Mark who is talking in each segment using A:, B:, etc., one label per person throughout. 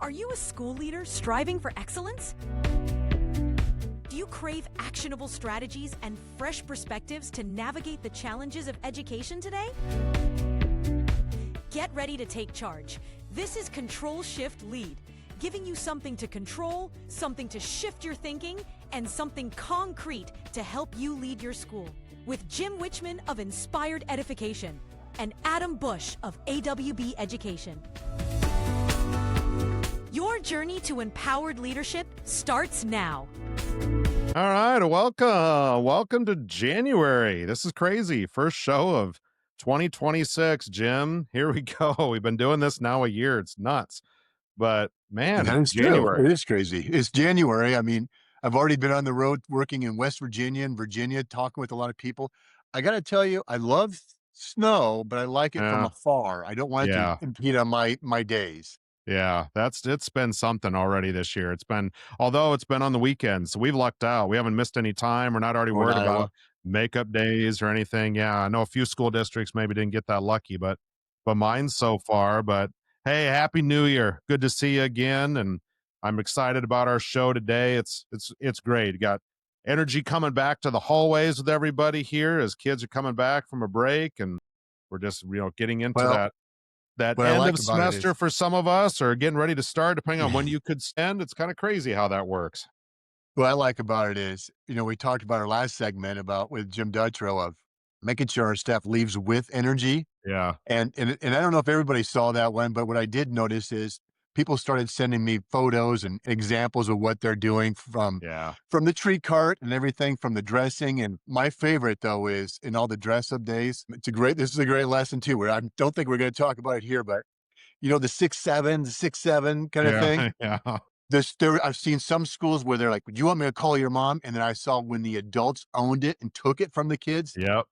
A: Are you a school leader striving for excellence? Do you crave actionable strategies and fresh perspectives to navigate the challenges of education today? Get ready to take charge. This is Control Shift Lead, giving you something to control, something to shift your thinking, and something concrete to help you lead your school. With Jim Wichman of Inspired Edification and Adam Bush of AWB Education. Your journey to empowered leadership starts now.
B: All right, welcome to January. This is crazy. First show of 2026, Jim. Here we go. We've been doing this now a year. It's nuts. But man,
C: that is
B: January.
C: True. It is crazy. It's January. I mean, I've already been on the road working in West Virginia and Virginia, talking with a lot of people. I got to tell you, I love snow, but I like it from afar. I don't want it to impede on my days.
B: Yeah, it's been something already this year. Although it's been on the weekends, so we've lucked out. We haven't missed any time. We're not already worried about makeup days or anything. Yeah, I know a few school districts maybe didn't get that lucky, but mine so far. But hey, Happy New Year. Good to see you again. And I'm excited about our show today. It's great. You got energy coming back to the hallways with everybody here as kids are coming back from a break, and we're just getting into that end of semester for some of us, or getting ready to start, depending on when you could spend. It's kind of crazy how that works.
C: What I like about it is, we talked about our last segment with Jim Dutrow of making sure our staff leaves with energy.
B: Yeah.
C: And I don't know if everybody saw that one, but what I did notice is people started sending me photos and examples of what they're doing from the tree cart and everything, from the dressing. And my favorite though is in all the dress up days. This is a great lesson too, where I don't think we're going to talk about it here, but the 6'7" kind of thing.
B: Yeah.
C: I've seen some schools where they're like, "Do you want me to call your mom?" And then I saw when the adults owned it and took it from the kids.
B: Yep.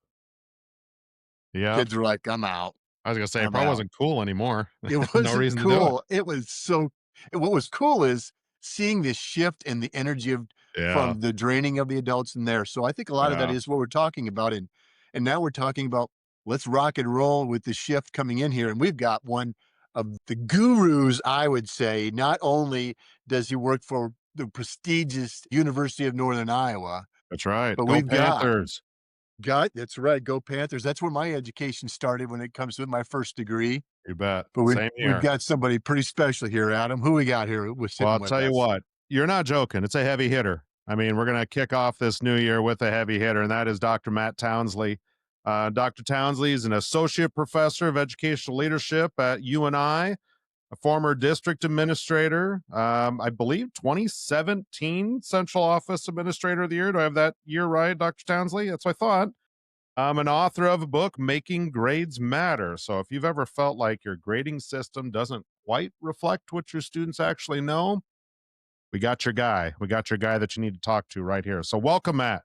B: Yeah.
C: Kids were like, "I'm out."
B: I was gonna say, it probably wasn't cool anymore.
C: It wasn't
B: no reason
C: cool.
B: to do
C: it was so. What was cool is seeing this shift in the energy from the draining of the adults in there. So I think a lot of that is what we're talking about, and now we're talking about let's rock and roll with the shift coming in here, and we've got one of the gurus, I would say. Not only does he work for the prestigious University of Northern Iowa,
B: that's right,
C: but
B: Go Panthers.
C: That's right. Go Panthers. That's where my education started when it comes to my first degree.
B: You bet.
C: But
B: Same here.
C: We've got somebody pretty special here, Adam. Who we got here?
B: Well, I'll tell you what, you're not joking. It's a heavy hitter. I mean, we're going to kick off this new year with a heavy hitter, and that is Dr. Matt Townsley. Dr. Townsley is an associate professor of educational leadership at UNI, a former district administrator, I believe 2017 Central Office Administrator of the Year. Do I have that year right, Dr. Townsley? That's what I thought. I'm an author of a book, Making Grades Matter. So if you've ever felt like your grading system doesn't quite reflect what your students actually know, we got your guy. We got your guy that you need to talk to right here. So welcome, Matt.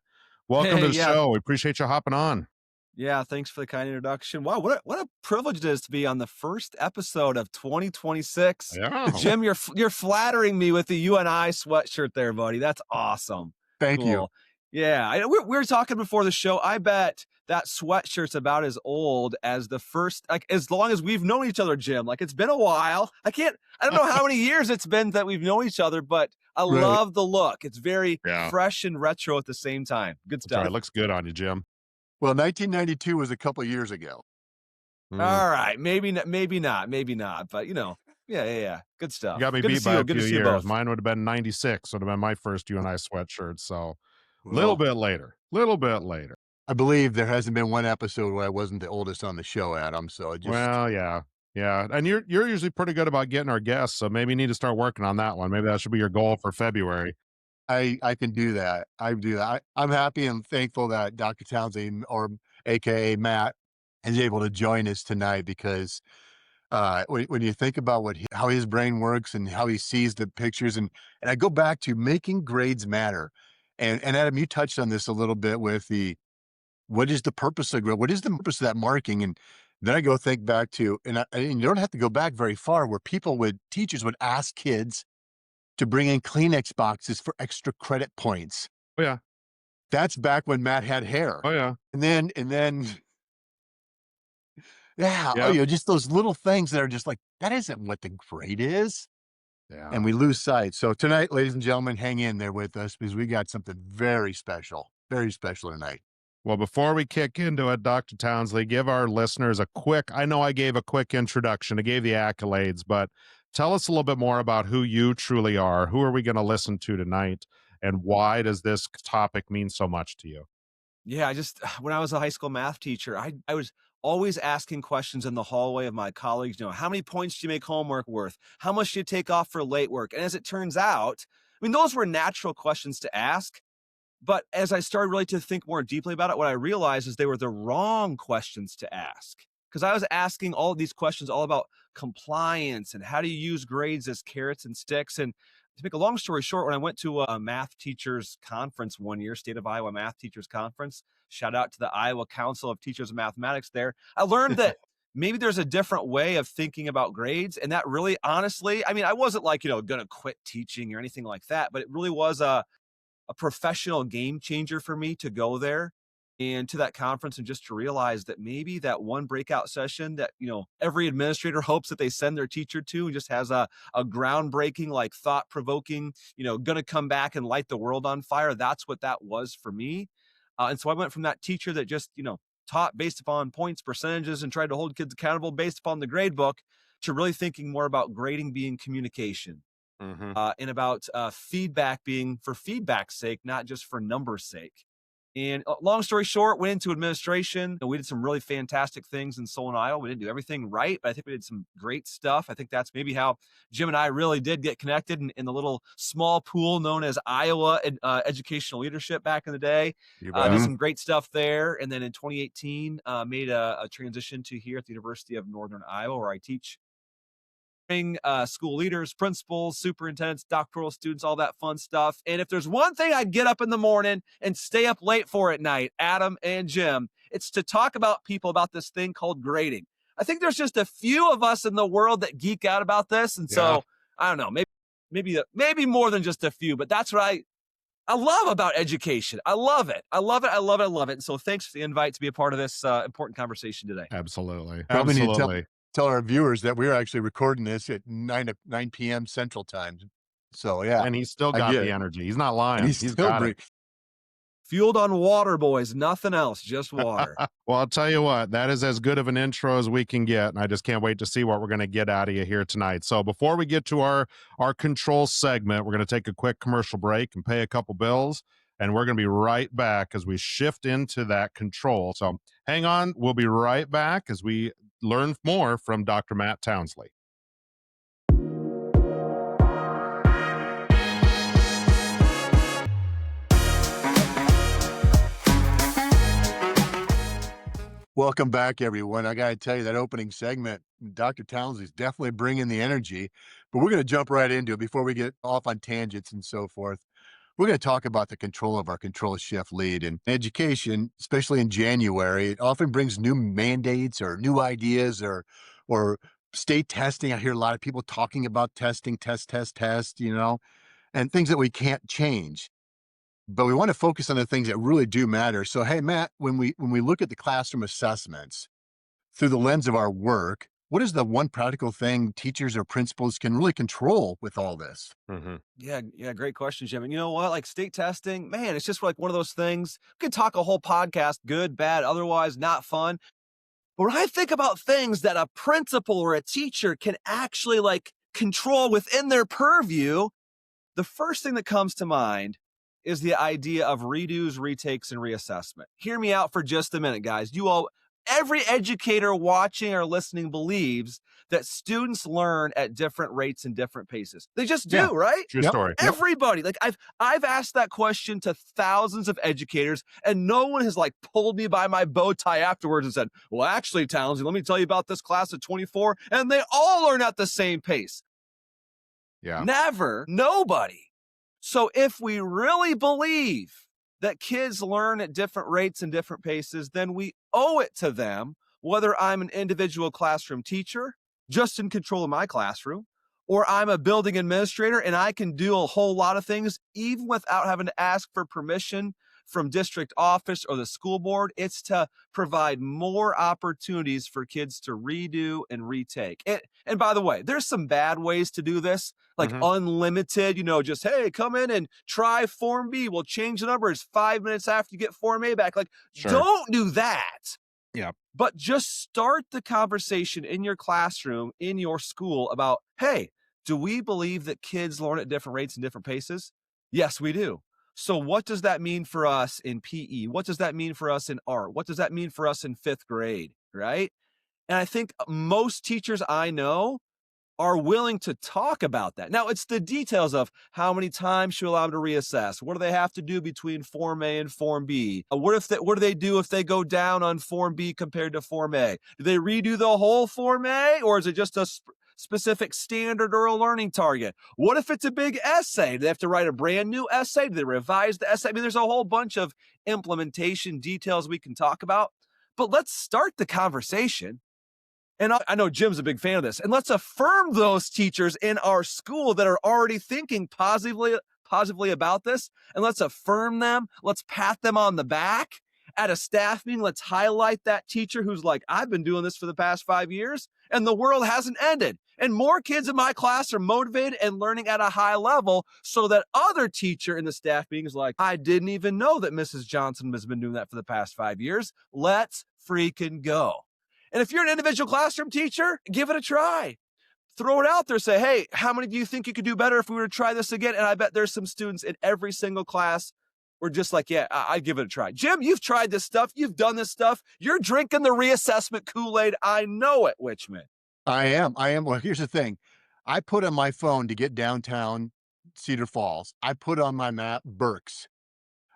B: Welcome to the show. We appreciate you hopping on.
D: Yeah, thanks for the kind introduction. Wow, what a privilege it is to be on the first episode of 2026.
B: Yeah.
D: Jim, you're flattering me with the UNI sweatshirt there, buddy. That's awesome.
C: Thank you.
D: Yeah, we were talking before the show. I bet that sweatshirt's about as old as the first, as long as we've known each other, Jim. It's been a while. I don't know how many years it's been that we've known each other, but I love the look. It's very fresh and retro at the same time. Good stuff.
B: Right. It looks good on you, Jim.
C: Well, 1992 was a couple of years ago.
D: All right. Maybe not, but yeah. Good stuff.
B: You got me beat by a few years. Mine would have been 96. Would have been my first UNI sweatshirt. So a little bit later.
C: I believe there hasn't been one episode where I wasn't the oldest on the show, Adam. So
B: yeah. And you're usually pretty good about getting our guests. So maybe you need to start working on that one. Maybe that should be your goal for February.
C: I can do that. I do that. I'm happy and thankful that Dr. Townsley, or AKA Matt, is able to join us tonight, because when you think about how his brain works and how he sees the pictures, and I go back to making grades matter. And Adam, you touched on this a little bit with what is the purpose of grade? What is the purpose of that marking? And then I go think back to, and you don't have to go back very far, where teachers would ask kids to bring in Kleenex boxes for extra credit points.
B: Oh yeah.
C: That's back when Matt had hair.
B: Oh yeah.
C: And then just those little things that are just like, that isn't what the grade is.
B: Yeah.
C: and we lose sight. So tonight, ladies and gentlemen, hang in there with us because we got something very special tonight.
B: Well, before we kick into it, Dr. Townsley, give our listeners I know I gave a quick introduction, I gave the accolades, but tell us a little bit more about who you truly are. Who are we going to listen to tonight? And why does this topic mean so much to you?
D: Yeah, when I was a high school math teacher, I was always asking questions in the hallway of my colleagues, how many points do you make homework worth? How much do you take off for late work? And as it turns out, I mean, those were natural questions to ask. But as I started really to think more deeply about it, what I realized is they were the wrong questions to ask. Because I was asking all of these questions all about compliance and how do you use grades as carrots and sticks. And to make a long story short, when I went to a math teachers conference one year, State of Iowa Math Teachers Conference, shout out to the Iowa Council of Teachers of Mathematics there, I learned that maybe there's a different way of thinking about grades. And that really, honestly, I mean, I wasn't like, going to quit teaching or anything like that, but it really was a professional game changer for me to go there and to that conference and just to realize that maybe that one breakout session that, every administrator hopes that they send their teacher to and just has a groundbreaking, like thought-provoking, gonna come back and light the world on fire. That's what that was for me. And so I went from that teacher that just, taught based upon points, percentages, and tried to hold kids accountable based upon the grade book to really thinking more about grading being communication. And about feedback being for feedback's sake, not just for numbers' sake. And long story short, went into administration. We did some really fantastic things in Solon, Iowa. We didn't do everything right, but I think we did some great stuff. I think that's maybe how Jim and I really did get connected in the little small pool known as Iowa Educational Leadership back in the day. Did some great stuff there. And then in 2018, made a transition to here at the University of Northern Iowa, where I teach school leaders, principals, superintendents, doctoral students, all that fun stuff. And if there's one thing I get up in the morning and stay up late for at night, Adam and Jim, it's to talk about people about this thing called grading. I think there's just a few of us in the world that geek out about this. And so I don't know, maybe more than just a few, but that's what I love about education. I love it. I love it. I love it. I love it. And so thanks for the invite to be a part of this important conversation today.
B: Absolutely.
C: Probably need to
B: Absolutely.
C: tell our viewers that we're actually recording this at 9 p.m. Central Time. So yeah.
B: And he's still got the energy. He's not lying.
C: And
B: He's got it.
D: Fueled on water, boys. Nothing else, just water.
B: Well, I'll tell you what, that is as good of an intro as we can get. And I just can't wait to see what we're going to get out of you here tonight. So before we get to our control segment, we're going to take a quick commercial break and pay a couple bills. And we're going to be right back as we shift into that control. So hang on. We'll be right back as we learn more from Dr. Matt Townsley.
C: Welcome back, everyone. I got to tell you, that opening segment, Dr. Townsley's definitely bringing the energy, but we're going to jump right into it before we get off on tangents and so forth. We're going to talk about the control of our control shift lead. And education, especially in January, it often brings new mandates or new ideas or state testing. I hear a lot of people talking about testing, test, and things that we can't change. But we want to focus on the things that really do matter. So, hey, Matt, when we look at the classroom assessments through the lens of our work, what is the one practical thing teachers or principals can really control with all this?
D: Yeah, great question, Jim. And you know what? Like state testing, man, it's just like one of those things. We could talk a whole podcast, good, bad, otherwise not fun. But when I think about things that a principal or a teacher can actually like control within their purview, the first thing that comes to mind is the idea of redos, retakes, and reassessment. Hear me out for just a minute, guys. Every educator watching or listening believes that students learn at different rates and different paces. They just do, right?
B: True story.
D: Everybody. Like I've asked that question to thousands of educators, and no one has like pulled me by my bow tie afterwards and said, well, actually, Townsley, let me tell you about this class of 24, and they all learn at the same pace.
B: Yeah.
D: Never. Nobody. So if we really believe that kids learn at different rates and different paces, then we owe it to them, whether I'm an individual classroom teacher, just in control of my classroom, or I'm a building administrator and I can do a whole lot of things even without having to ask for permission from district office or the school board. It's to provide more opportunities for kids to redo and retake. And by the way, there's some bad ways to do this, like unlimited, just, hey, come in and try Form B. We'll change the numbers 5 minutes after you get Form A back. Like, don't do that.
B: Yeah.
D: But just start the conversation in your classroom, in your school about, hey, do we believe that kids learn at different rates and different paces? Yes, we do. So what does that mean for us in PE? What does that mean for us in art? What does that mean for us in 5th grade, right? And I think most teachers I know are willing to talk about that. Now, it's the details of how many times should we allow them to reassess? What do they have to do between Form A and Form B? What do they do if they go down on Form B compared to Form A? Do they redo the whole Form A, or is it just a specific standard or a learning target? What if it's a big essay? Do they have to write a brand new essay? Do they revise the essay? I mean, there's a whole bunch of implementation details we can talk about, but let's start the conversation. And I know Jim's a big fan of this. And let's affirm those teachers in our school that are already thinking positively about this. And let's affirm them. Let's pat them on the back. At a staff meeting, let's highlight that teacher who's like, I've been doing this for the past 5 years and the world hasn't ended. And more kids in my class are motivated and learning at a high level, so that other teacher in the staff meeting is like, I didn't even know that Mrs. Johnson has been doing that for the past 5 years. Let's freaking go. And if you're an individual classroom teacher, give it a try. Throw it out there. Say, hey, how many do you think you could do better if we were to try this again? And I bet there's some students in every single class who are just like, yeah, I'd give it a try. Jim, you've tried this stuff. You've done this stuff. You're drinking the reassessment Kool-Aid. I know it, Witchman.
C: I am. Well, here's the thing. I put on my phone to get downtown Cedar Falls. I put on my map 𝗶𝘀𝗀𝗃.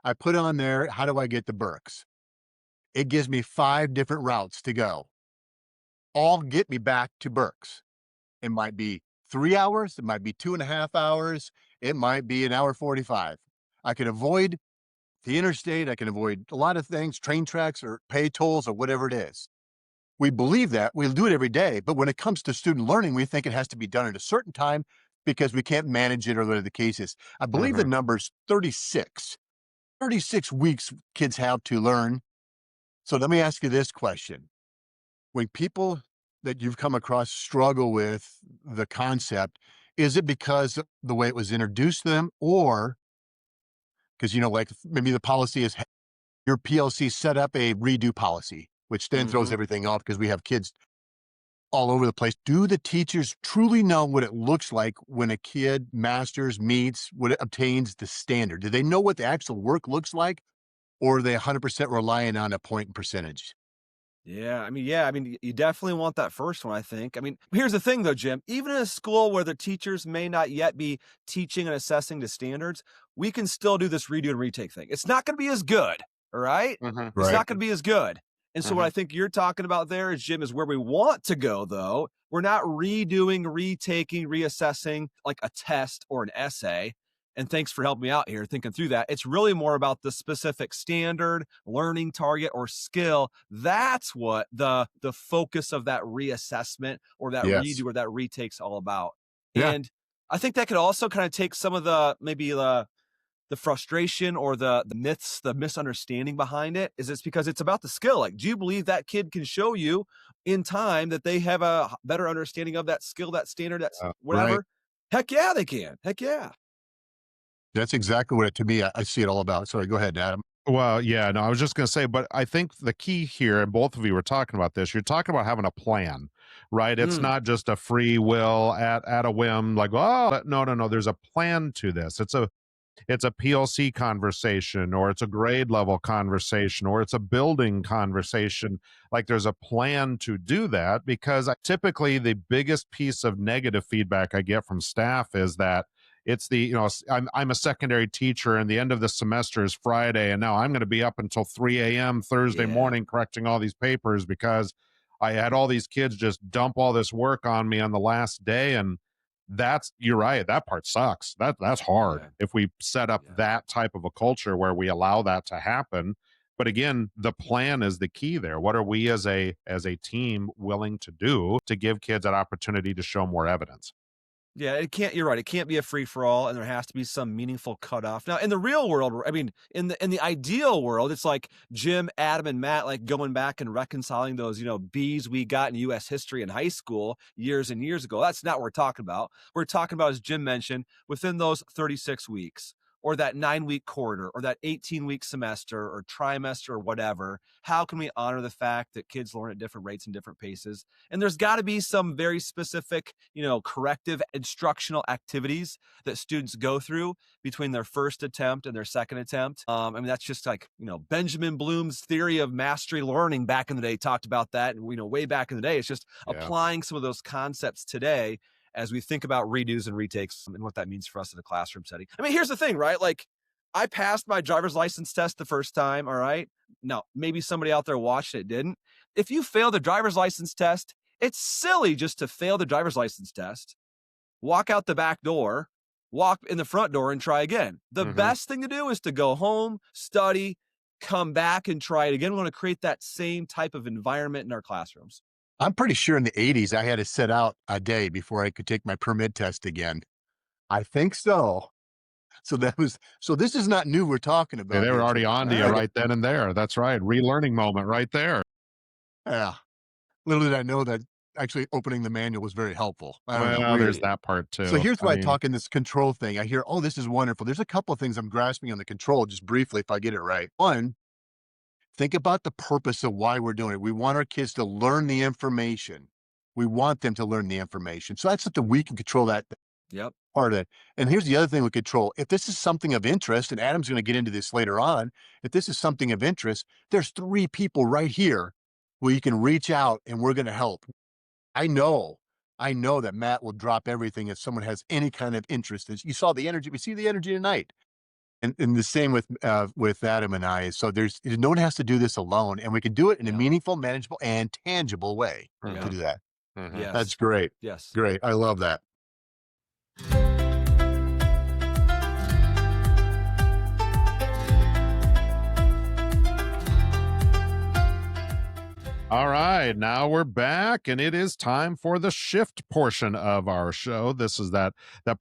C: I put on there, how do I get to 𝗶𝘀𝗀𝗃? It gives me 5 different routes to go. All get me back to 𝗶𝘀𝗀𝗃. It might be 3 hours. It might be 2.5 hours. It might be 1:45. I can avoid the interstate. I can avoid a lot of things, train tracks or pay tolls or whatever it is. We believe that. We'll do it every day. But when it comes to student learning, we think it has to be done at a certain time because we can't manage it or whatever the case is. I believe the number's 36. 36 weeks kids have to learn. So let me ask you this question. When people that you've come across struggle with the concept, is it because of the way it was introduced to them, or because, like maybe the policy is your PLC set up a redo policy, which then throws everything off because we have kids all over the place. Do the teachers truly know what it looks like when a kid masters, meets, what it obtains the standard? Do they know what the actual work looks like, or are they 100% relying on a point and percentage?
D: Yeah, I mean, you definitely want that first one, I think. I mean, here's the thing though, Jim, even in a school where the teachers may not yet be teaching and assessing to standards, we can still do this redo and retake thing. It's not going to be as good, all right? It's not going to be as good. And so what I think you're talking about there is, Jim, is where we want to go though. We're not redoing, retaking, reassessing like a test or an essay. And thanks for helping me out here thinking through that. It's really more about the specific standard, learning target, or skill. That's what the focus of that reassessment or that redo or that retake's all about.
C: Yeah.
D: And I think that could also kind of take some of the maybe the frustration or the myths, the misunderstanding behind it. Is it's because it's about the skill. Like, do you believe that kid can show you in time that they have a better understanding of that skill, that standard, that's whatever?
C: Right.
D: Heck yeah, they can. Heck yeah.
C: That's exactly what to me, I see it all about. Sorry, go ahead, Adam.
B: Well, yeah, no, I was just going to say, but I think the key here, and both of you were talking about this, you're talking about having a plan, right? It's not just a free will at a whim, like, oh, no. There's a plan to this. It's a PLC conversation, or it's a grade level conversation, or it's a building conversation. Like, there's a plan to do that, because typically the biggest piece of negative feedback I get from staff is that it's I'm a secondary teacher and the end of the semester is Friday, and now I'm going to be up until 3 a.m. Thursday morning correcting all these papers because I had all these kids just dump all this work on me on the last day. And you're right, that part sucks. That's hard if we set up that type of a culture where we allow that to happen. But again, the plan is the key there. What are we as a team willing to do to give kids that opportunity to show more evidence?
D: Yeah, you're right. It can't be a free for all, and there has to be some meaningful cutoff. Now, in the real world, I mean, in the ideal world, it's like Jim, Adam, and Matt, like going back and reconciling those, B's we got in U.S. history in high school years and years ago. That's not what we're talking about. We're talking about, as Jim mentioned, within those 36 weeks, or that 9-week quarter, or that 18-week semester or trimester or whatever. How can we honor the fact that kids learn at different rates and different paces? And there's got to be some very specific, corrective instructional activities that students go through between their first attempt and their second attempt. I mean, that's just like, Benjamin Bloom's theory of mastery learning back in the day talked about that. And, way back in the day, it's just applying some of those concepts today as we think about redos and retakes and what that means for us in a classroom setting. I mean, here's the thing, right? Like, I passed my driver's license test the first time, all right? Now, maybe somebody out there watching it didn't. If you fail the driver's license test, it's silly just to fail the driver's license test, walk out the back door, walk in the front door, and try again. The best thing to do is to go home, study, come back, and try it again. We want to create that same type of environment in our classrooms.
C: I'm pretty sure in the 80s, I had to sit out a day before I could take my permit test again. I think so. So this is not new we're talking about.
B: Yeah, they were already on to you right then and there. That's right. Relearning moment right there.
C: Yeah. Little did I know that actually opening the manual was very helpful.
B: Well, there's that part too.
C: So here's why I talk in this control thing. I hear, oh, this is wonderful. There's a couple of things I'm grasping on the control just briefly if I get it right. One, think about the purpose of why we're doing it. We want our kids to learn the information. We want them to learn the information. So that's something we can control that part of it. And here's the other thing we control. If this is something of interest, and Adam's going to get into this later on, if this is something of interest, there's 3 people right here where you can reach out and we're going to help. I know that Matt will drop everything if someone has any kind of interest. You saw the energy. We see the energy tonight. And the same with Adam and I. So no one has to do this alone, and we can do it in a meaningful, manageable, and tangible way to do that.
D: Yes.
C: That's great.
D: Yes.
C: Great. I love that.
B: All right, now we're back, and it is time for the shift portion of our show. This is that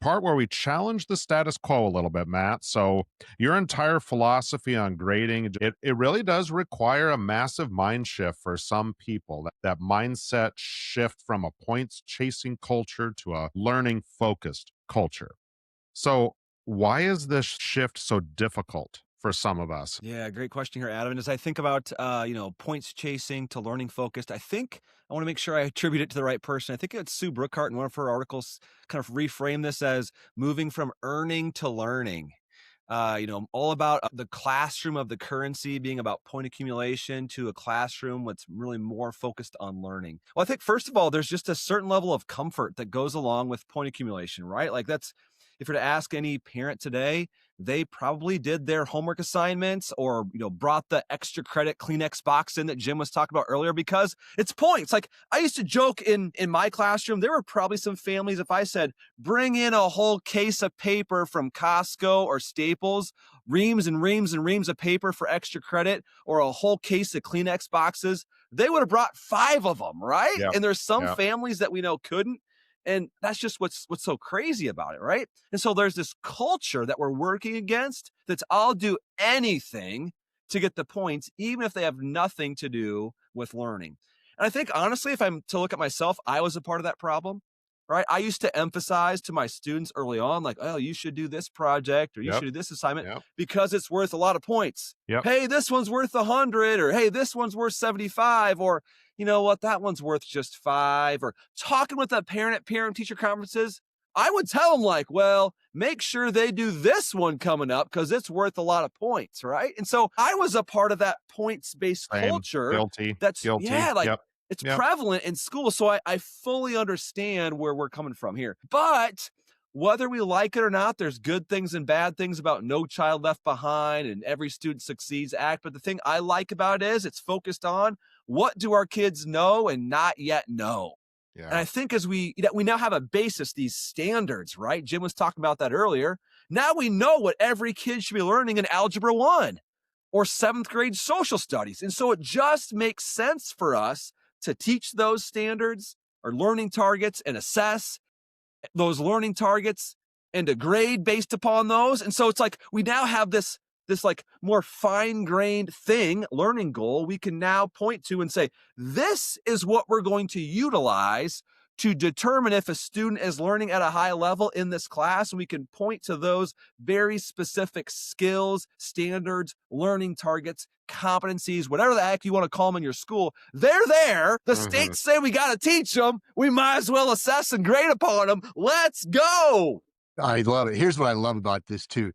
B: part where we challenge the status quo a little bit, Matt. So your entire philosophy on grading, it really does require a massive mind shift for some people. That mindset shift from a points-chasing culture to a learning-focused culture. So why is this shift so difficult for some of us?
D: Yeah, great question here, Adam. And as I think about, points chasing to learning focused, I think I want to make sure I attribute it to the right person. I think it's Sue Brookhart in one of her articles kind of reframe this as moving from earning to learning. All about the classroom of the currency being about point accumulation to a classroom that's really more focused on learning. Well, I think first of all, there's just a certain level of comfort that goes along with point accumulation, right? Like if you're to ask any parent today, they probably did their homework assignments or, brought the extra credit Kleenex box in that Jim was talking about earlier because it's points. Like I used to joke in my classroom, there were probably some families, if I said, bring in a whole case of paper from Costco or Staples, reams and reams and reams of paper for extra credit, or a whole case of Kleenex boxes, they would have brought 5 of them, right?
B: Yep.
D: And there's some families that we know couldn't. And that's just what's so crazy about it, right? And so there's this culture that we're working against that's I'll do anything to get the points, even if they have nothing to do with learning. And I think, honestly, if I'm to look at myself, I was a part of that problem, right? I used to emphasize to my students early on, like, oh, you should do this project or you should do this assignment because it's worth a lot of points. Hey, this one's worth 100, or hey, this one's worth 75, or you know what, that one's worth just 5, or talking with a parent at parent-teacher conferences, I would tell them like, well, make sure they do this one coming up because it's worth a lot of points, right? And so I was a part of that points-based culture.
B: Guilty.
D: It's prevalent in school. So I fully understand where we're coming from here. But whether we like it or not, there's good things and bad things about No Child Left Behind and Every Student Succeeds Act. But the thing I like about it is it's focused on what do our kids know and not yet know. Yeah. And I think as we now have a basis, these standards, right? Jim was talking about that earlier. Now we know what every kid should be learning in Algebra 1 or 7th grade social studies. And so it just makes sense for us to teach those standards or learning targets and assess those learning targets and a grade based upon those. And so it's like we now have this like more fine-grained thing, learning goal, we can now point to and say, this is what we're going to utilize to determine if a student is learning at a high level in this class. And we can point to those very specific skills, standards, learning targets, competencies, whatever the heck you want to call them in your school. They're there. The states say we got to teach them. We might as well assess and grade upon them. Let's go.
C: I love it. Here's what I love about this too.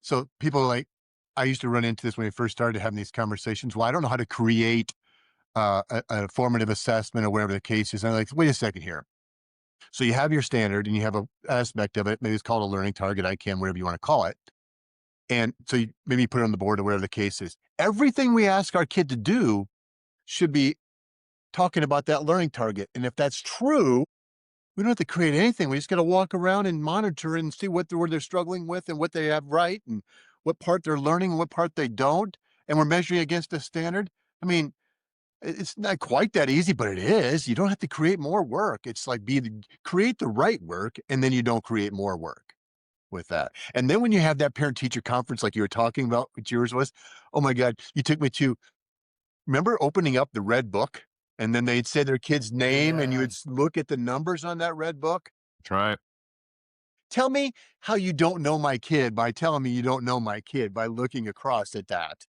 C: So people like, I used to run into this when we first started having these conversations. Well, I don't know how to create a formative assessment or whatever the case is. And I'm like, wait a second here. So you have your standard and you have an aspect of it. Maybe it's called a learning target, whatever you want to call it. And so you maybe put it on the board or whatever the case is. Everything we ask our kid to do should be talking about that learning target. And if that's true, we don't have to create anything. We just got to walk around and monitor and see where they're struggling with and what they have right and what part they're learning and what part they don't. And we're measuring against a standard. I mean, it's not quite that easy, but it is. You don't have to create more work. It's like create the right work, and then you don't create more work with that. And then when you have that parent-teacher conference like you were talking about, what yours was, oh my God, you took me to, remember opening up the red book? And then they'd say their kid's name and you would look at the numbers on that red book.
B: That's right.
C: Tell me how you don't know my kid by telling me you don't know my kid by looking across at that.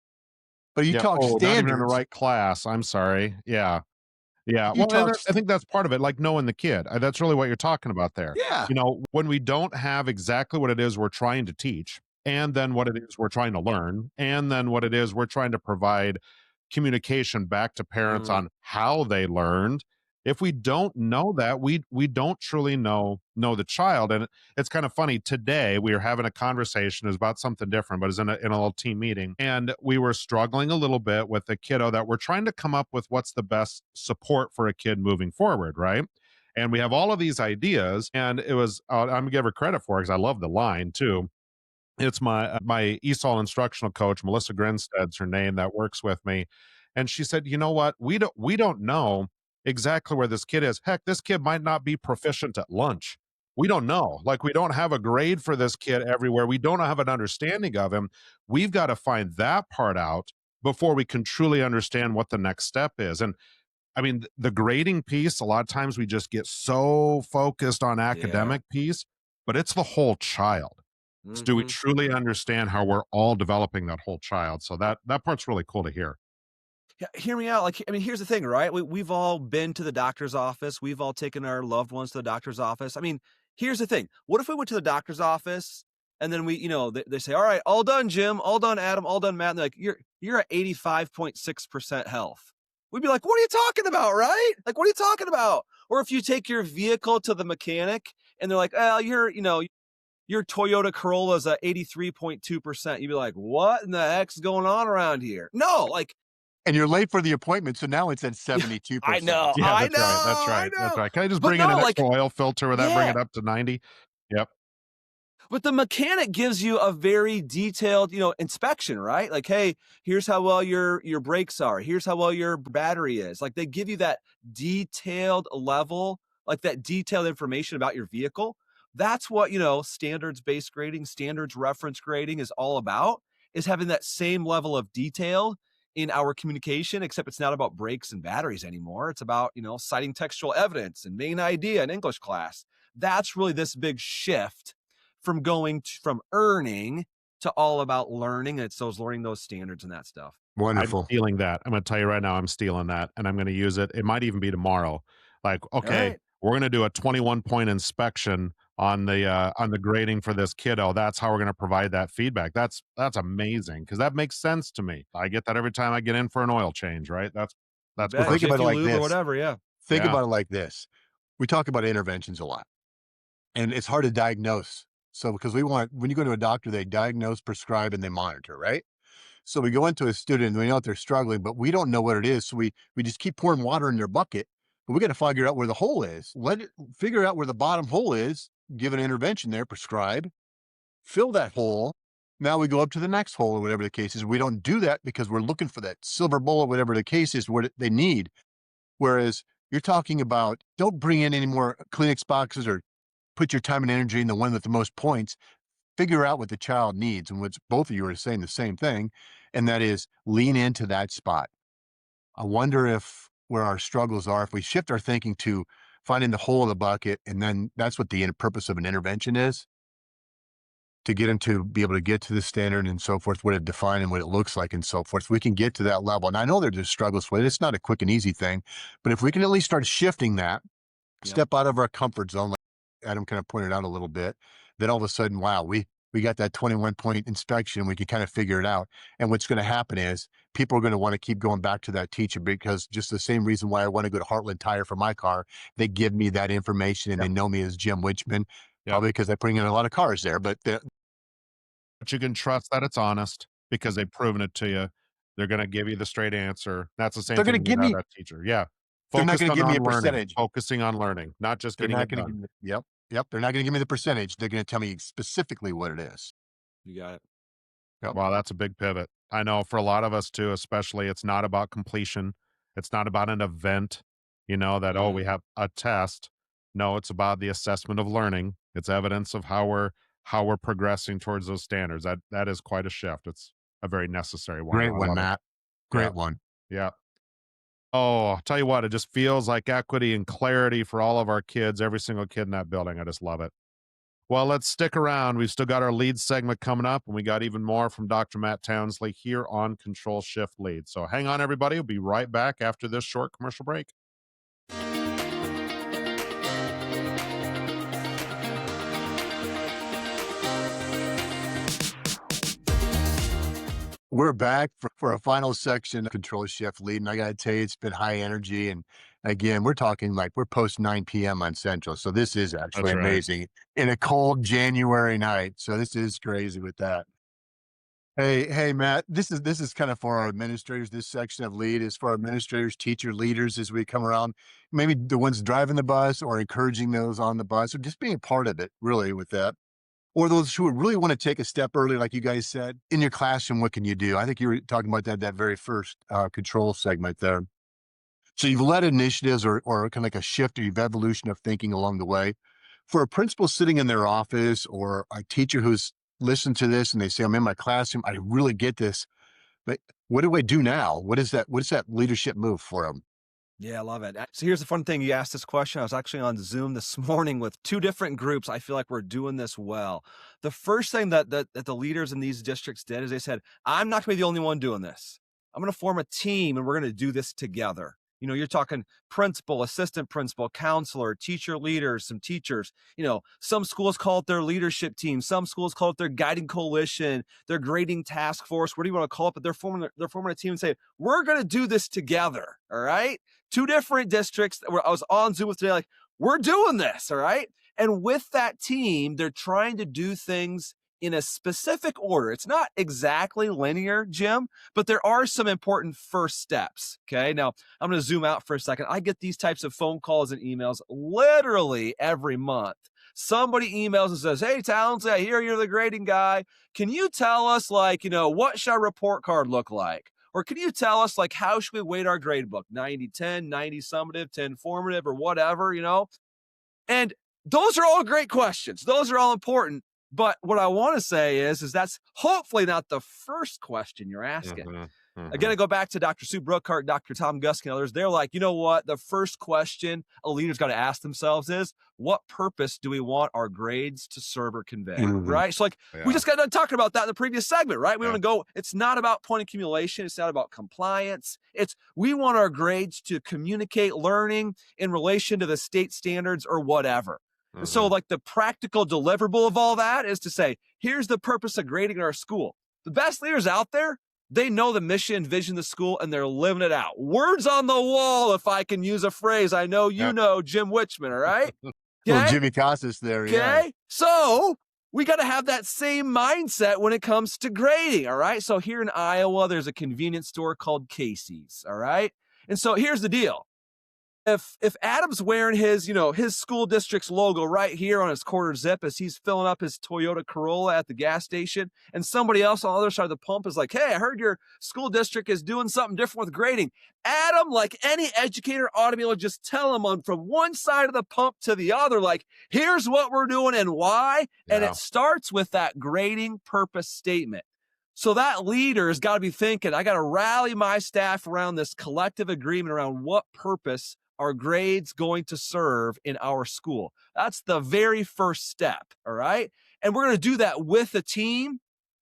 C: But you talk standards.
B: Not even in the right class. I'm sorry. Yeah. Yeah. Well, I think that's part of it, like knowing the kid. That's really what you're talking about there.
C: Yeah.
B: You know, when we don't have exactly what it is we're trying to teach, and then what it is we're trying to learn, and then what it is we're trying to provide communication back to parents on how they learned. If we don't know that, we don't truly know the child. And it's kind of funny. Today we were having a conversation. It was about something different, but it was in a little team meeting, and we were struggling a little bit with a kiddo that we're trying to come up with what's the best support for a kid moving forward, right? And we have all of these ideas, and it was I'm gonna give her credit for it because I love the line too. It's my ESOL instructional coach, Melissa Grinstead's her name, that works with me, and she said, you know what, we don't know exactly where this kid is. Heck, this kid might not be proficient at lunch. We don't know. Like, we don't have a grade for this kid everywhere. We don't have an understanding of him. We've got to find that part out before we can truly understand what the next step is. And I mean, the grading piece, a lot of times we just get so focused on academic piece, but it's the whole child. So do we truly understand how we're all developing that whole child? So that part's really cool to hear.
D: Yeah, hear me out. Like, I mean, here's the thing, right? We've all been to the doctor's office. We've all taken our loved ones to the doctor's office. I mean, here's the thing. What if we went to the doctor's office and then they say, all right, all done, Jim, all done, Adam, all done, Matt. And they're like, you're at 85.6% health. We'd be like, what are you talking about, right? Like, what are you talking about? Or if you take your vehicle to the mechanic and they're like, oh, your Toyota Corolla is at 83.2%. You'd be like, what in the heck's going on around here? No, like,
C: and you're late for the appointment, so now it's at 72%.
D: I know.
B: Yeah,
D: I
B: that's
D: know.
B: right. That's right. That's right. Can I just
D: But
B: bring in
D: no,
B: an
D: like,
B: extra oil filter with that, bring it up to 90? Yep.
D: But the mechanic gives you a very detailed, inspection, right? Like, hey, here's how well your brakes are. Here's how well your battery is. Like, they give you that detailed level, like that detailed information about your vehicle. That's what, standards-based grading, standards reference grading is all about, is having that same level of detail in our communication, except it's not about brakes and batteries anymore. It's about, citing textual evidence and main idea in English class. That's really this big shift from going from earning to all about learning. And it's learning those standards and that stuff.
C: Wonderful.
B: I'm stealing that. I'm going to tell you right now, I'm stealing that, and I'm going to use it. It might even be tomorrow. Like, okay, we're going to do a 21-point inspection on the grading for this kiddo. That's how we're going to provide that feedback. That's amazing, because that makes sense to me. I get that every time I get in for an oil change, right? That's
C: well, think about it like this.
D: Or whatever, yeah.
C: Think about it like this. We talk about interventions a lot, and it's hard to diagnose. So because when you go to a doctor, they diagnose, prescribe, and they monitor, right? So we go into a student and we know that they're struggling, but we don't know what it is. So we just keep pouring water in their bucket, but we got to figure out where the hole is. Figure out where the bottom hole is, give an intervention there, prescribe, fill that hole. Now we go up to the next hole or whatever the case is. We don't do that because we're looking for that silver bullet, whatever the case is, what they need. Whereas you're talking about, don't bring in any more Kleenex boxes or put your time and energy in the one with the most points, figure out what the child needs. And what both of you are saying the same thing, and that is lean into that spot. I wonder if where our struggles are, if we shift our thinking to finding the hole in the bucket, and then that's what the purpose of an intervention is, to get them to be able to get to the standard and so forth, what it defines and what it looks like and so forth. We can get to that level. And I know there's struggles with it. It's not a quick and easy thing, but if we can at least start shifting that, step out of our comfort zone, like Adam kind of pointed out a little bit, then all of a sudden, wow, we got that 21-point inspection. We can kind of figure it out. And what's going to happen is people are going to want to keep going back to that teacher, because just the same reason why I want to go to Heartland Tire for my car, they give me that information and they know me as Jim Wichman, probably because I bring in a lot of cars there. But
B: you can trust that it's honest because they've proven it to you. They're going to give you the straight answer. That's the same
C: they're
B: thing
C: going to give
B: with
C: me
B: that teacher. Yeah.
C: They're not going to give me a
B: learning,
C: percentage.
B: focusing on learning, not just
C: They're
B: getting
C: not
B: it
C: going to
B: done.
C: give me, yep. They're not going to give me the percentage. They're going to tell me specifically what it is.
D: You got it.
C: Yep.
B: Wow, that's a big pivot. I know for a lot of us too, especially, it's not about completion. It's not about an event, that, oh, we have a test. No, it's about the assessment of learning. It's evidence of how we're progressing towards those standards. That is quite a shift. It's a very necessary one.
C: Great one, Matt. Great one.
B: Yeah. Oh, I'll tell you what, it just feels like equity and clarity for all of our kids, every single kid in that building. I just love it. Well, let's stick around. We've still got our lead segment coming up, and we got even more from Dr. Matt Townsley here on Control Shift Lead. So hang on, everybody. We'll be right back after this short commercial break.
C: We're back for a final section of Control Shift Lead. And I got to tell you, it's been high energy. And again, we're talking like we're post 9 p.m. on Central. So this is actually amazing in a cold January night. So this is crazy with that. Hey, Matt, this is kind of for our administrators. This section of lead is for our administrators, teacher leaders, as we come around, maybe the ones driving the bus or encouraging those on the bus, or just being a part of it really with that. Or those who really want to take a step early, like you guys said, in your classroom, what can you do? I think you were talking about that very first control segment there. So you've led initiatives or kind of like a shift or evolution of thinking along the way. For a principal sitting in their office or a teacher who's listened to this and they say, I'm in my classroom, I really get this, but what do I do now? What is that leadership move for them?
D: Yeah, I love it. So here's the fun thing. You asked this question. I was actually on Zoom this morning with 2 different groups. I feel like we're doing this well. The first thing that the leaders in these districts did is they said, I'm not going to be the only one doing this. I'm going to form a team and we're going to do this together. You're talking principal, assistant principal, counselor, teacher leaders, some teachers. Some schools call it their leadership team. Some schools call it their guiding coalition, their grading task force. What do you want to call it? But they're forming a team and say, we're going to do this together. All right. 2 different districts that I was on Zoom with today, like, we're doing this. All right. And with that team, they're trying to do things in a specific order. It's not exactly linear, Jim, but there are some important first steps. Okay. Now I'm going to zoom out for a second. I get these types of phone calls and emails literally every month. Somebody emails and says, hey, Townsley, I hear you're the grading guy. Can you tell us, what should our report card look like? Or can you tell us, how should we weight our grade book? 90-10, 90 summative, 10 formative, or whatever, And those are all great questions. Those are all important. But what I want to say is that's hopefully not the first question you're asking. Again, I go back to Dr. Sue Brookhart, Dr. Tom Guskey and others. They're like, you know what? The first question a leader's got to ask themselves is, what purpose do we want our grades to serve or convey? Right? So we just got done talking about that in the previous segment, right? We want to go, it's not about point accumulation. It's not about compliance. We want our grades to communicate learning in relation to the state standards or whatever. And so the practical deliverable of all that is to say, here's the purpose of grading in our school. The best leaders out there, they know the mission and vision of the school and they're living it out. Words on the wall, if I can use a phrase. I know you know Jim Wichman, all right? Okay?
C: Well, Jimmy Casas there.
D: Okay.
C: Yeah.
D: So we got to have that same mindset when it comes to grading. All right. So here in Iowa, there's a convenience store called Casey's. All right. And so here's the deal. if Adam's wearing his, his school district's logo right here on his quarter zip as he's filling up his Toyota Corolla at the gas station, and somebody else on the other side of the pump is like, hey, I heard your school district is doing something different with grading. Adam, like any educator, ought to be able to just tell him from one side of the pump to the other, like, here's what we're doing and why. Yeah. And it starts with that grading purpose statement. So that leader has got to be thinking, I got to rally my staff around this collective agreement around what purpose are grades going to serve in our school. That's the very first step, all right? And we're going to do that with a team,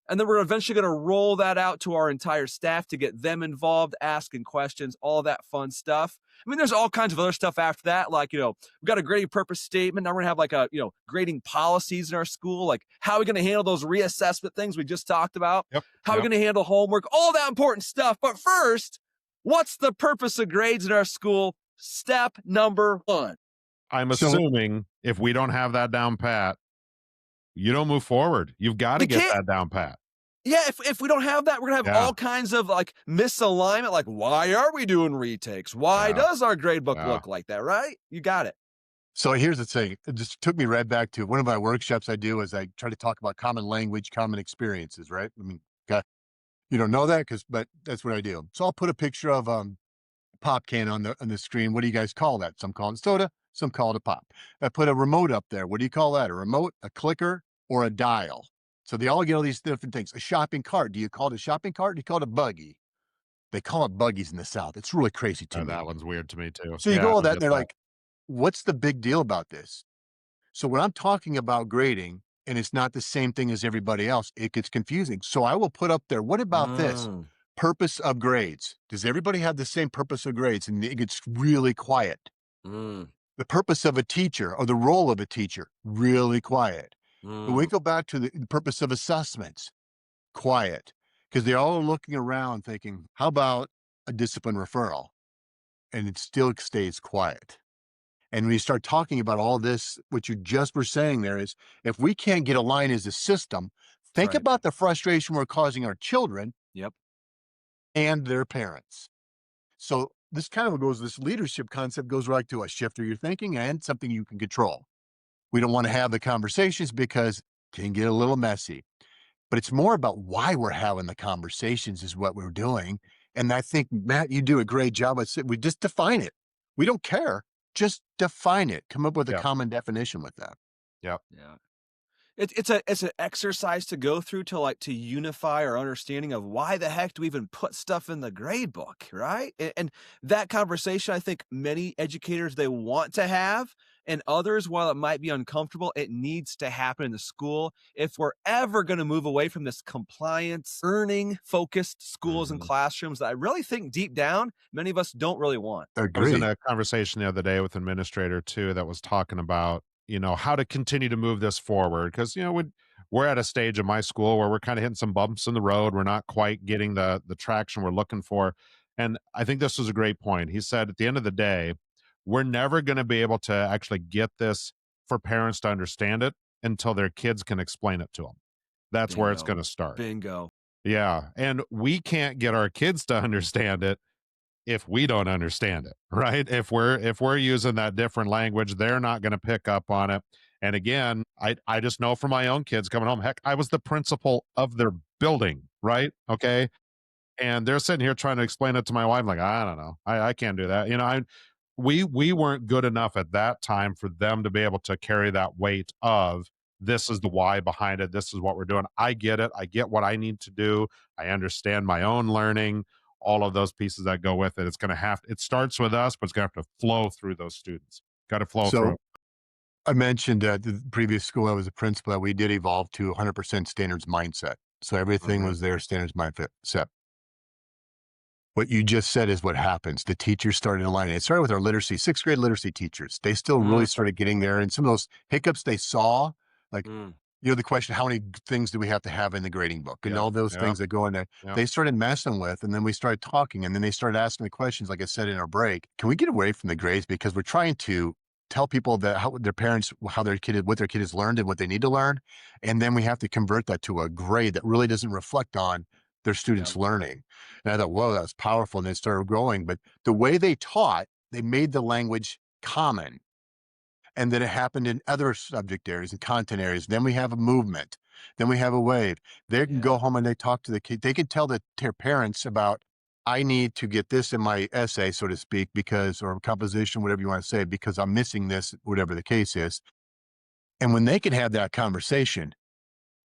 D: and then we're eventually going to roll that out to our entire staff to get them involved, asking questions, all that fun stuff. I mean, there's all kinds of other stuff after that, like, we've got a grading purpose statement. Now we're going to have like grading policies in our school, like how are we going to handle those reassessment things we just talked about? How are we going to handle homework? All that important stuff. But first, what's the purpose of grades in our school? Step number 1.
B: I'm assuming if we don't have that down pat, you don't move forward. You've got to get that down pat.
D: Yeah, if we don't have that, we're going to have all kinds of like misalignment, like why are we doing retakes? Why does our grade book look like that, right? You got it.
C: So here's the thing. It just took me right back to one of my workshops I do is I try to talk about common language, common experiences, right? I mean, you don't know that but that's what I do. So I'll put a picture of pop can on the screen. What do you guys call that? Some call it soda, some call it a pop. I put a remote up there. What do you call that? A remote, a clicker, or a dial? So they all get all these different things. A shopping cart. Do you call it a shopping cart? Do you call it a buggy? They call it buggies in the South. It's really crazy to me.
B: That one's weird to me too.
C: So you go all that and they're like, what's the big deal about this? So when I'm talking about grading and it's not the same thing as everybody else, it gets confusing. So I will put up there, what about this? Purpose of grades. Does everybody have the same purpose of grades? And it gets really quiet. The purpose of a teacher or the role of a teacher, really quiet. When we go back to the purpose of assessments, quiet, because they're all looking around thinking, how about a discipline referral? And it still stays quiet. And when you start talking about all this, what you just were saying there is, if we can't get aligned as a system, think about the frustration we're causing our children and their parents. So this kind of this leadership concept goes right to a shift of your thinking and something you can control. We don't want to have the conversations because it can get a little messy, but it's more about why we're having the conversations is what we're doing. And I think, Matt, you do a great job. We just define it. We don't care. Just define it. Come up with a common definition with that.
B: Yeah.
D: It's an exercise to go through to unify our understanding of why the heck do we even put stuff in the grade book, right? And that conversation, I think many educators, they want to have, and others, while it might be uncomfortable, it needs to happen in the school if we're ever going to move away from this compliance, earning focused schools and classrooms that I really think deep down, many of us don't really want.
B: I was in a conversation the other day with an administrator too, that was talking about, how to continue to move this forward. Because, we're at a stage in my school where we're kind of hitting some bumps in the road. We're not quite getting the traction we're looking for. And I think this was a great point. He said, at the end of the day, we're never going to be able to actually get this for parents to understand it until their kids can explain it to them. That's where it's going to start.
D: Bingo.
B: Yeah. And we can't get our kids to understand it if we don't understand it, right? If we're using that different language, they're not going to pick up on it. And again, I just know from my own kids coming home, heck, I was the principal of their building, right? Okay. And they're sitting here trying to explain it to my wife, like, I don't know. I can't do that. We weren't good enough at that time for them to be able to carry that weight of, this is the why behind it. This is what we're doing. I get it. I get what I need to do. I understand my own learning, all of those pieces that go with it. It starts with us, but it's going to have to flow through those students. Got to flow through.
C: I mentioned at the previous school I was a principal, we did evolve to 100% standards mindset. So everything was there, standards mindset. What you just said is what happens. The teachers started aligning. It started with our literacy, 6th grade literacy teachers. They still really started getting there. And some of those hiccups they saw, like, the question, how many things do we have to have in the grading book? And all those things that go in there, they started messing with, and then we started talking, and then they started asking the questions, like I said in our break, can we get away from the grades? Because we're trying to tell people that how their parents, what their kid has learned and what they need to learn. And then we have to convert that to a grade that really doesn't reflect on their students' learning. And I thought, whoa, that was powerful. And it started growing. But the way they taught they made the language common. And then it happened in other subject areas and content areas. Then we have a movement. Then we have a wave. They can go home and they talk to the kid. They can tell their parents about, I need to get this in my essay, so to speak, because, or composition, whatever you want to say, because I'm missing this, whatever the case is. And when they can have that conversation,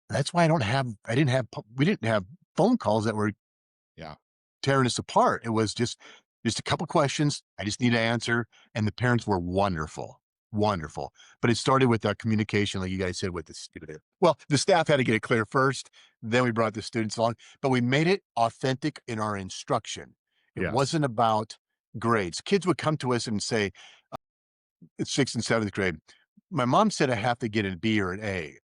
C: that's why we didn't have phone calls that were tearing us apart. It was just a couple questions. I just need to answer. And the parents were wonderful. Wonderful. But it started with that communication, like you guys said, with the student. Well, the staff had to get it clear first. Then we brought the students along, but we made it authentic in our instruction. It wasn't about grades. Kids would come to us and say, it's 6th and 7th grade. My mom said I have to get a B or an A.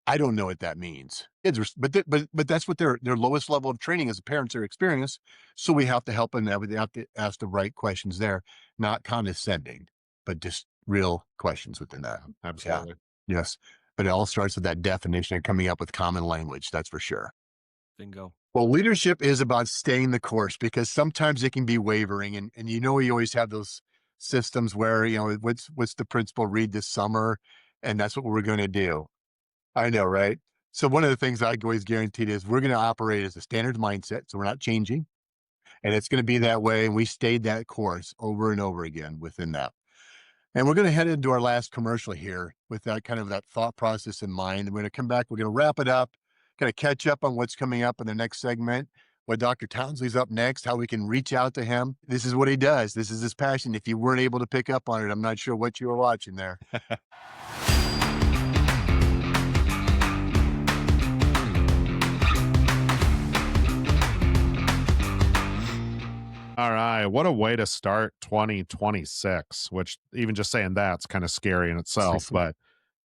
C: I don't know what that means. But that's what their lowest level of training as a parents are experiencing. So we have to help them. We have to ask the right questions there, not condescending, but just real questions within that.
B: Absolutely.
C: Yeah. Yes. But it all starts with that definition and coming up with common language. That's for sure.
D: Bingo.
C: Well, leadership is about staying the course, because sometimes it can be wavering, and you always have those systems where, what's the principal read this summer, and that's what we're going to do. I know, right? So one of the things I always guaranteed is we're going to operate as a standards mindset. So we're not changing, and it's going to be that way. And we stayed that course over and over again within that. And we're going to head into our last commercial here with that kind of that thought process in mind. And we're going to come back. We're going to wrap it up, kind of catch up on what's coming up in the next segment. What Dr. Townsley's up next, how we can reach out to him. This is what he does. This is his passion. If you weren't able to pick up on it, I'm not sure what you were watching there.
B: All right. What a way to start 2026, which even just saying that's kind of scary in itself, but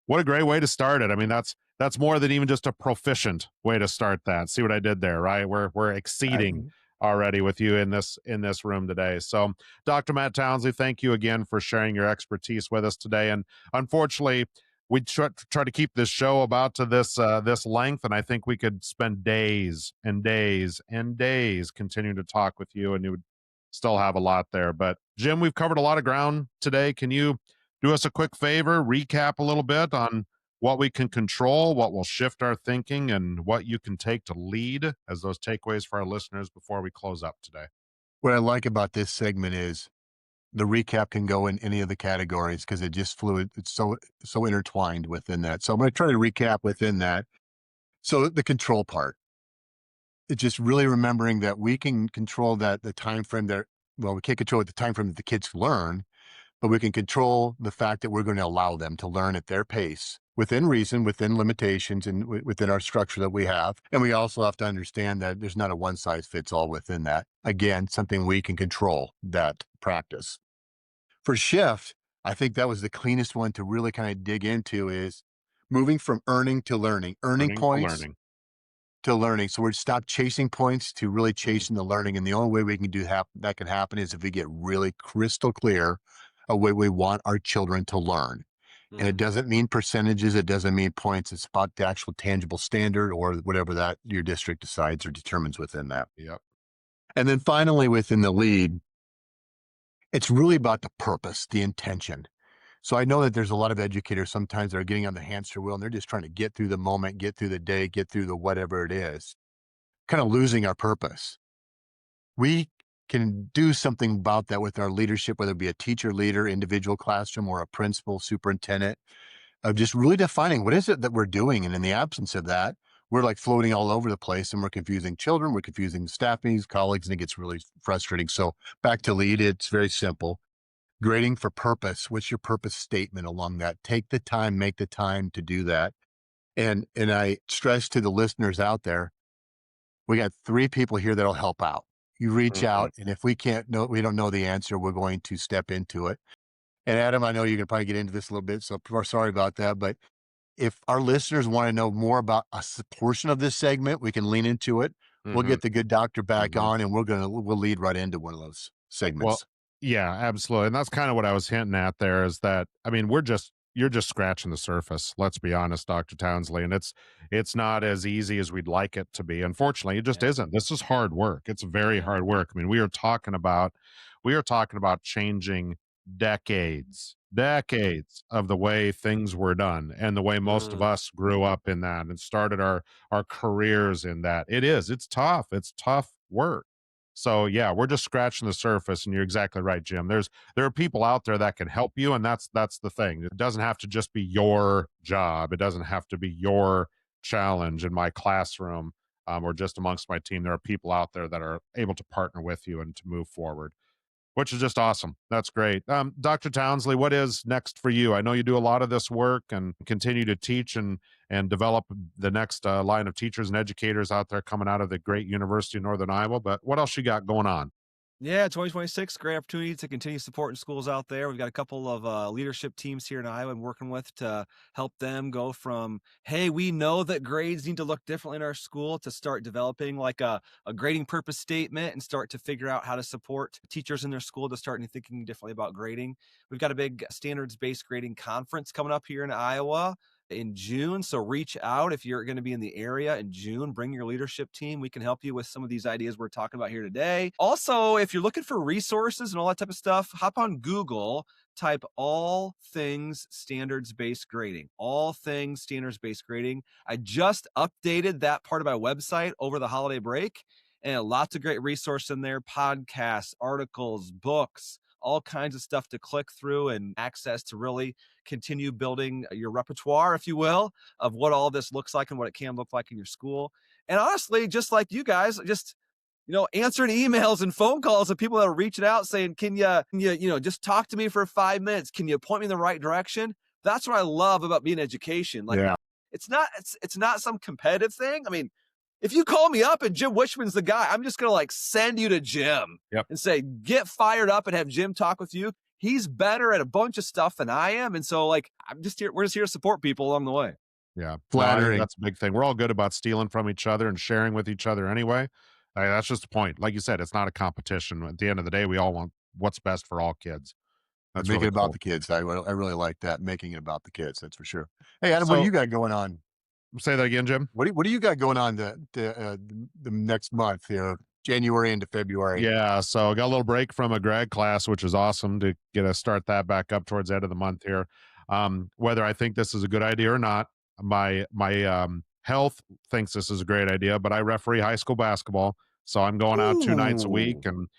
B: what a great way to start it. I mean, that's more than even just a proficient way to start that. See what I did there, right? We're exceeding already with you in this room today. So Dr. Matt Townsley, thank you again for sharing your expertise with us today. And unfortunately, we try to keep this show about to this length, and I think we could spend days and days and days continuing to talk with you, and you would still have a lot there. But Jim, we've covered a lot of ground today. Can you do us a quick favor, recap a little bit on what we can control, what will shift our thinking, and what you can take to lead as those takeaways for our listeners before we close up today?
C: What I like about this segment is the recap can go in any of the categories because it just fluid. It's so intertwined within that. So I'm going to try to recap within that. So the control part, it's just really remembering that we can control the time frame that, well, we can't control the time frame that the kids learn, but we can control the fact that we're going to allow them to learn at their pace, within reason, within limitations, and within our structure that we have. And we also have to understand that there's not a one size fits all within that. Again, something we can control, that practice. For shift, I think that was the cleanest one to really kind of dig into, is moving from earning to learning, earning points to learning. So we're stop chasing points to really chasing the learning. And the only way we can do that can happen is if we get really crystal clear of what we want our children to learn. And it doesn't mean percentages. It doesn't mean points. It's about the actual tangible standard or whatever that your district decides or determines within that.
B: Yep.
C: And then finally, within the lead, it's really about the purpose, the intention. So I know that there's a lot of educators sometimes that are getting on the hamster wheel and they're just trying to get through the moment, get through the day, get through the whatever it is, kind of losing our purpose. We can do something about that with our leadership, whether it be a teacher, leader, individual classroom, or a principal, superintendent, of just really defining what is it that we're doing. And in the absence of that, we're like floating all over the place and we're confusing children, we're confusing staff meetings, colleagues, and it gets really frustrating. So back to lead, it's very simple. Grading for purpose. What's your purpose statement along that? Take the time, make the time to do that. And I stress to the listeners out there, we got 3 people here that'll help out. You reach out, and if we don't know the answer, we're going to step into it. And Adam, I know you're going to probably get into this a little bit, so sorry about that. But if our listeners want to know more about a portion of this segment, we can lean into it. We'll get the good doctor back on, and we'll lead right into one of those segments.
B: Well, yeah, absolutely. And that's kind of what I was hinting at there, is that, I mean, we're just you're just scratching the surface. Let's be honest, Dr. Townsley. And it's not as easy as we'd like it to be. Unfortunately, it just
D: Yeah.
B: isn't. This is hard work. It's very hard work. I mean, we are talking about changing decades of the way things were done and the way most of us grew up in that and started our careers in that. It's tough. It's tough work. So yeah, we're just scratching the surface, and you're exactly right, Jim. There are people out there that can help you, and that's the thing. It doesn't have to just be your job. It doesn't have to be your challenge in my classroom, or just amongst my team. There are people out there that are able to partner with you and to move forward, which is just awesome. That's great. Dr. Townsley, what is next for you? I know you do a lot of this work and continue to teach and develop the next line of teachers and educators out there coming out of the great University of Northern Iowa. But what else you got going on?
D: Yeah, 2026, great opportunity to continue supporting schools out there. We've got a couple of leadership teams here in Iowa I'm working with to help them go from, hey, we know that grades need to look differently in our school, to start developing like a grading purpose statement and start to figure out how to support teachers in their school to start thinking differently about grading. We've got a big standards-based grading conference coming up here in Iowa in June. So reach out if you're going to be in the area in June. Bring your leadership team. We can help you with some of these ideas we're talking about here today. Also, if you're looking for resources and all that type of stuff, hop on Google, type all things standards-based grading. All things standards-based grading. I just updated that part of my website over the holiday break, and lots of great resources in there, podcasts, articles, books, all kinds of stuff to click through and access to really continue building your repertoire, if you will, of what all this looks like and what it can look like in your school. And honestly, just like you guys, just answering emails and phone calls of people that are reaching out saying, can you just talk to me for 5 minutes? Can you point me in the right direction? That's what I love about being in education. Like, it's not some competitive thing. I mean, if you call me up and Jim Wishman's the guy, I'm just going to send you to Jim and say, get fired up and have Jim talk with you. He's better at a bunch of stuff than I am. And so we're just here to support people along the way.
B: Yeah.
C: Flattering.
B: That's a big thing. We're all good about stealing from each other and sharing with each other anyway. That's just the point. Like you said, it's not a competition. At the end of the day, we all want what's best for all kids. That's
C: Make
B: really
C: it about
B: cool.
C: the kids. I really like that. Making it about the kids. That's for sure. Hey, Adam, what do you got going on?
B: Say that again, Jim.
C: What do you got going on the next month here, January into February?
B: Yeah, so I got a little break from a grad class, which is awesome to get us start that back up towards the end of the month here. Whether I think this is a good idea or not, my health thinks this is a great idea, but I referee high school basketball, so I'm going out 2 nights a week and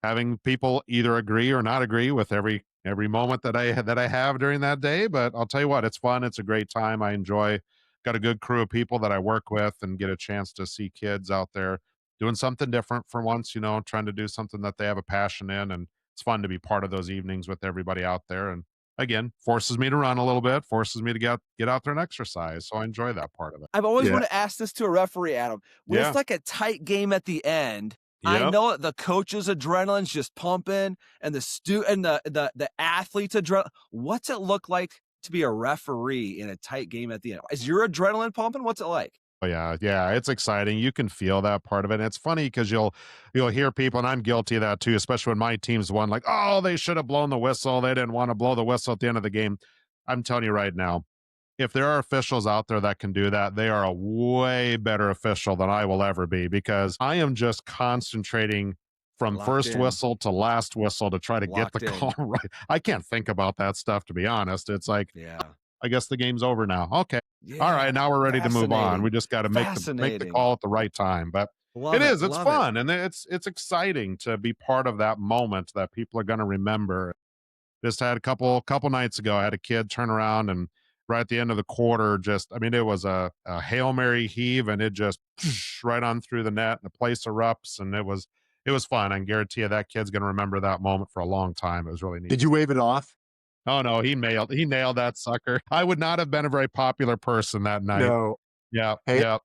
B: having people either agree or not agree with every moment that I have during that day. But I'll tell you what, it's fun. It's a great time. I enjoy. Got a good crew of people that I work with and get a chance to see kids out there doing something different for once, trying to do something that they have a passion in. And it's fun to be part of those evenings with everybody out there. And again, forces me to run a little bit, forces me to get out there and exercise. So I enjoy that part of it.
D: I've always wanted to ask this to a referee, Adam. When it's like a tight game at the end, I know that the coach's adrenaline's just pumping and the athlete's adrenaline. What's it look like to be a referee in a tight game at the end? Is your adrenaline pumping? What's it like?
B: Oh, yeah, it's exciting. You can feel that part of it. And it's funny because you'll hear people, and I'm guilty of that too, especially when my team's won, like, oh, they should have blown the whistle. They didn't want to blow the whistle at the end of the game. I'm telling you right now, if there are officials out there that can do that, they are a way better official than I will ever be, because I am just concentrating from first whistle to last whistle to try to get the call right. I can't think about that stuff, to be honest. It's like, I guess the game's over now. Okay. All right. Now we're ready to move on. We just got to make the call at the right time. But it's fun. And it's exciting to be part of that moment that people are going to remember. Just had a couple nights ago, I had a kid turn around and right at the end of the quarter, it was a Hail Mary heave, and it just right on through the net, and the place erupts, and it was fun. I can guarantee you that kid's going to remember that moment for a long time. It was really neat.
C: Did you wave it off?
B: Oh no, he nailed that sucker. I would not have been a very popular person that night.
C: No.
B: Yeah.
C: Hey,
B: yeah.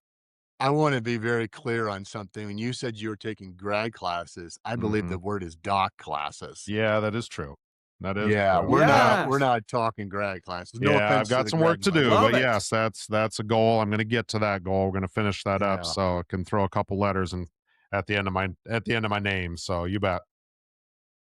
C: I want to be very clear on something. When you said you were taking grad classes, I believe the word is doc classes.
B: Yeah, that is true. That is
C: we're not talking grad classes. No offense,
B: I've got some work to do, but yes, that's a goal. I'm going to get to that goal. We're going to finish that up, so I can throw a couple letters and at the end of my name. So you bet.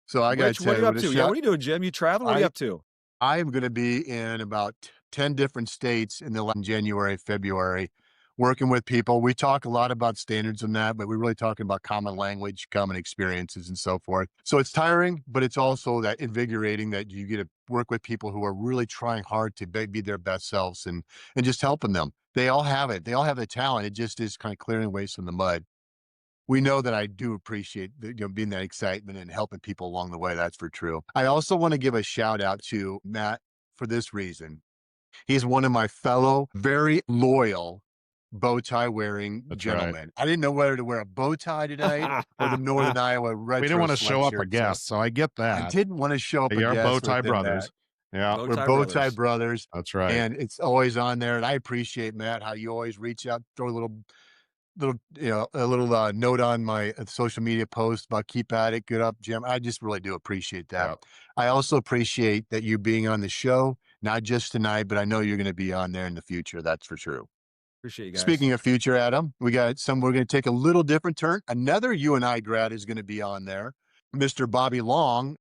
C: So I got to tell you,
D: what are you up to? What are you doing, Jim? You traveling? What are you up to?
C: I am going to be in about 10 different states in January, February, working with people. We talk a lot about standards and that, but we're really talking about common language, common experiences, and so forth. So it's tiring, but it's also that invigorating that you get to work with people who are really trying hard to be their best selves and just helping them. They all have it. They all have the talent. It just is kind of clearing waste from the mud. We know that I do appreciate being that excitement and helping people along the way. That's for true. I also want to give a shout out to Matt for this reason. He's one of my fellow, very loyal bow tie wearing gentlemen.
B: Right.
C: I didn't know whether to wear a bow tie tonight or the Northern Iowa retro.
B: We didn't want to show up a
C: sweatshirt,
B: guest, so I get that.
C: I didn't want to show up
B: They
C: a
B: are
C: guest.
B: bow tie
C: within
B: brothers.
C: that.
B: Yeah,
C: We're bow tie brothers.
B: That's right.
C: And it's always on there. And I appreciate, Matt, how you always reach out, throw a little note on my social media post about keep at it, good up, Jim. I just really do appreciate that.
B: Yep.
C: I also appreciate that you being on the show, not just tonight, but I know you're going to be on there in the future. That's for true.
D: Appreciate you guys.
C: Speaking of future, Adam, we're going to take a little different turn. Another UNI grad is going to be on there, Mr. Bobby Long.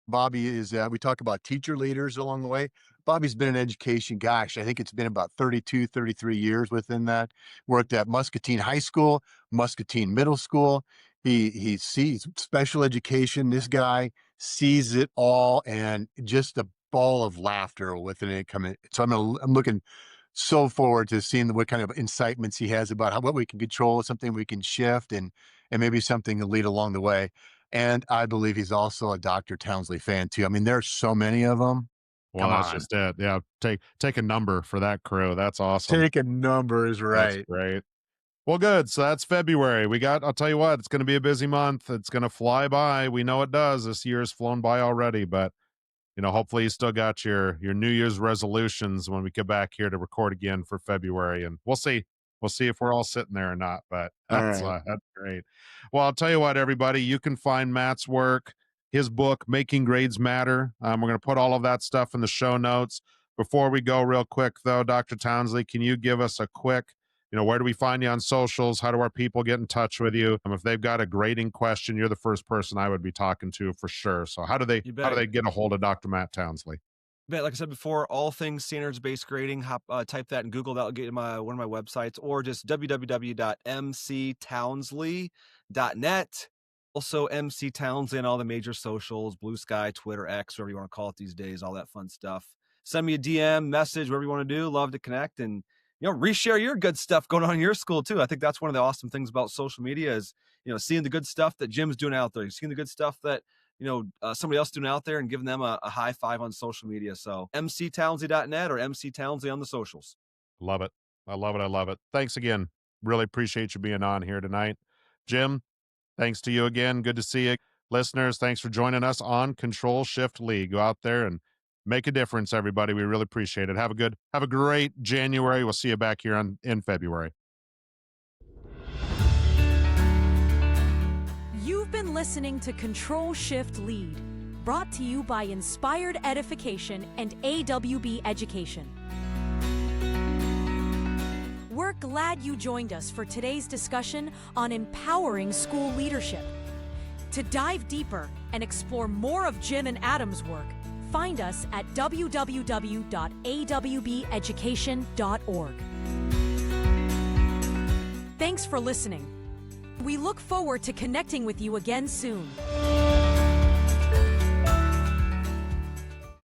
C: Bobby is, we talk about teacher leaders along the way. Bobby's been in education, gosh, I think it's been about 32, 33 years within that. Worked at Muscatine High School, Muscatine Middle School. He sees special education. This guy sees it all and just a ball of laughter within it coming. So I'm looking so forward to seeing what kind of incitements he has about what we can control, something we can shift, and maybe something to lead along the way. And I believe he's also a Dr. Townsley fan too. I mean, there's so many of them.
B: Well, that's just it. Yeah, take a number for that crew. That's awesome.
C: Take a number is right.
B: That's great. Well, good. So that's February. I'll tell you what, it's going to be a busy month. It's going to fly by. We know it does. This year's flown by already, but hopefully you still got your New Year's resolutions when we get back here to record again for February, and we'll see. We'll see if we're all sitting there or not, but that's great. Well, I'll tell you what, everybody, you can find Matt's work, his book, Making Grades Matter. We're going to put all of that stuff in the show notes. Before we go real quick, though, Dr. Townsley, can you give us a quick, where do we find you on socials? How do our people get in touch with you? If they've got a grading question, you're the first person I would be talking to for sure. So how do they get a hold of Dr. Matt Townsley?
D: But like I said before, all things standards-based grading, type that in Google. That'll get you one of my websites, or just www.𝘆cije_Townsley.net. Also, MC Townsley on all the major socials, Blue Sky, Twitter, X, whatever you want to call it these days, all that fun stuff. Send me a DM, message, whatever you want to do. Love to connect and, reshare your good stuff going on in your school too. I think that's one of the awesome things about social media is, seeing the good stuff that Jim's doing out there, seeing the good stuff that somebody else doing out there and giving them a high five on social media. So mctownsley.net or MC Townsley on the socials.
B: Love it. I love it. I love it. Thanks again. Really appreciate you being on here tonight. Jim, thanks to you again. Good to see you. Listeners, thanks for joining us on Control-Shift-Lead. Go out there and make a difference, everybody. We really appreciate it. Have a great January. We'll see you back here in February.
A: You've been listening to Control-Shift-Lead, brought to you by Inspired Edification and AWB Education. We're glad you joined us for today's discussion on empowering school leadership. To dive deeper and explore more of Jim and Adam's work, find us at www.awbeducation.org. Thanks for listening. We look forward to connecting with you again soon.